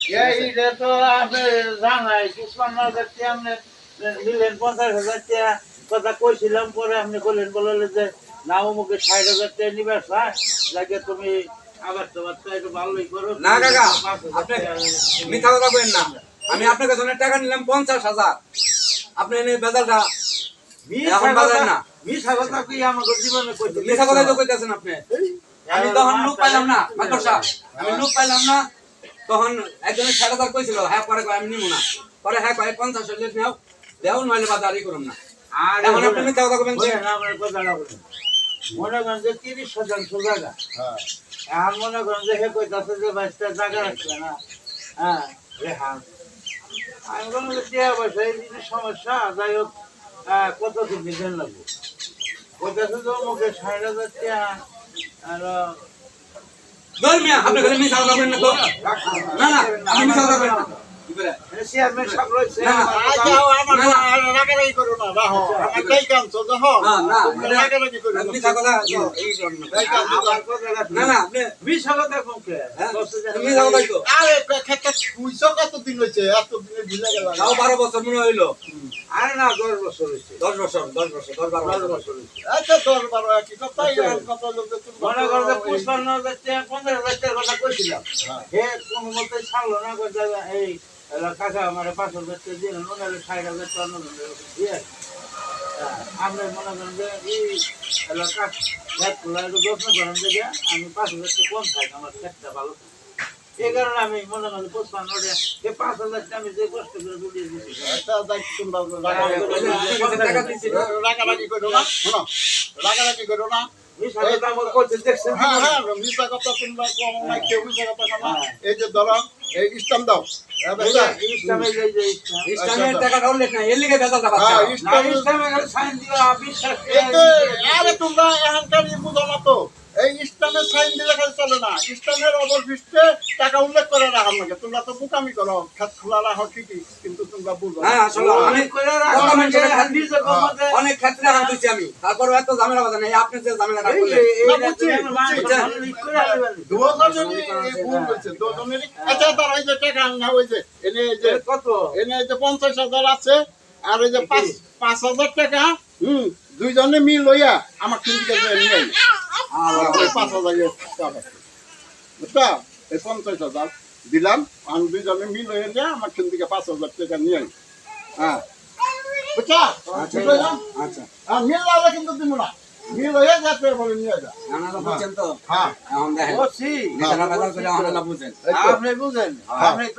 এইটা তো আপনি জানাই ৫৫,০০০ টাকা আপনি নিলেন, ৫০,০০০ টাকা কথা কইছিলাম, পরে আপনি বললেন যে না অমুকে ৬০,০০০ টাকা নিবে, লাগে তুমি আবার তোমার তো একটু ভালোই করো না কাকা, ৫,০০০ আপনি টাকা মিথ্যা কথা বলেন না। আমি আপনার কাছে অনেক টাকা নিলাম ৫০,০০০, আপনি এনে বেজালটা এখন বাজার না। মিশা কথা কি আমাকে জীবনে কইতে মিথ্যা কথাই তো কইতেছেন আপনি। আমি তখন লোক পাইলাম না, মাস্টার সাহেব, আমি লোক পাইলাম না, তখন একজনের ৬০,০০০ কইছিল, হ্যাঁ পরে কয় আমি নিব না, পরে হ্যাঁ কয় ৫০,০০০ নাও, দেও নইলে বাজারই করুন না। আর এখন আপনি মিথ্যা কথা বলেন। আমার কথাটা বলেন, মনে করেন যে ৩০% জায়গা, এখন মনে করেন যে হে কইতাছে যে ২২টা জায়গা রাখছে না, হ্যাঁ রেহান আমি বললাম যে টিয়া পয়সা এই জিনিস সমস্যা, যাই হোক কত দিন দিন লাগবে, কইতাছে যে অমুকে ৬০,০০০ টাকা আর ধর্মিয়া আপনি ঘরে মিথ্যা কথা বলেন না তো। না না, আপনি মিথ্যা কথা বলেন না। চেয়ারম্যান সব রয়েছে না, না, রাগারাগি করো না, রাহো আমার তাই কাঁদছো যখন তোমরা রাগারাগি করো না, মিথ্যা কথা এই জন্য। না না, আপনি মিশা কথা কমকে মিথ্যা কথাই তো। আরে খেতে কইছো কত দিন হইছে, এত দিনে ভুলে গেল। তাও ১২ বছর মনে হইলো। আরে না 10 বছর হয়েছে, ১০ বছর ১২ বছর। আচ্ছা তোর বারো একই কথা, আর কত লোক মনে করো যে ৫৫,০০০ টাকা ৫০,০০০ টাকার কথা কইছিলাম, হে কোনো মতে ছাড়লো না, কইতে এই কাকা আমার ৫০০০ টাকা দিয়ে ওনার ৬০,০০০ টাকা দিয়ে আপনি মনে করেন যে এই এলাকার খেতগুলো একটু যত্ন করেন দেখে আমি ৫০০০ টাকা কম খাই, আমার খেতটা ভালো থাকে। এই কারণে আমি মনে করি ৫৫ টাকা এই ৫০০০ টাকা আমি যে কষ্ট করে বুঝিয়ে দিচ্ছি রাগারাগি করো না, শোনো রাগারাগি করো না। মিশা কথা আমাকে করতে দেখছেন, হ্যাঁ হ্যাঁ, মিশা কথা তোমরা কম না, কেউ মিশা কথা না। এই যে ধরো এই ইস্টাম দাও, ইসলামের এই যে ইসলাম ইসলামের টাকাটা উল্লেখ নাই, এর লিগে বেজালটা হ্যাঁ বাচ্চা। ইস্টাম। ইসলামের সাইন দিবা বিশ্বাস এই যে আরে তোমরা এখানকার বুঝো না তো, এই ইস্টামের সাইন দিলে খালি চলে না, ইস্টামের অবশিষ্টে টাকা উল্লেখ করে রাখার লাগে। তোমরা তো বোকামি করো, খাত খোলা রাখো ঠিকই, কিন্তু তোমরা বুঝো না। হ্যাঁ আসলে অনেক করে রাখা মানুষের নিজে কমাতে অনেক ক্ষেত্রে হাত দিচ্ছি আমি, তারপরে এত ঝামেলা বাধা নাই। আপনি যে ঝামেলাটা করলেন দুজনেরই এই ভুল হয়েছে, দুজনেরই। আচ্ছা তার এই যে টাকা না, ওই যে এনে এই যে কত এনে এই যে ৫০,০০০ আছে, আর এই যে ৫,০০০ টাকা, দুইজনে মিল লইয়া আমার কিন্তু নিয়ে আইলো। ওই ৫,০০০ টাকা বুঝতা, এই ৫০,০০০ দিলাম, আমি দুইজনে মিল হয়ে যা আমার কিন্তু ৫,০০০ টাকা নিয়ে আইলো। হ্যাঁ বুঝছা, আচ্ছা আর মিল লাগলে কিন্তু দিব না, মিল হয়ে যাতে বলে নিয়ে যা। জানালা বুঝছেন তো? হ্যাঁ এখন দেখেন বসি বেজাল করে আমরা বুঝেন। আপনি বুঝেন হ্যাঁ। আপনি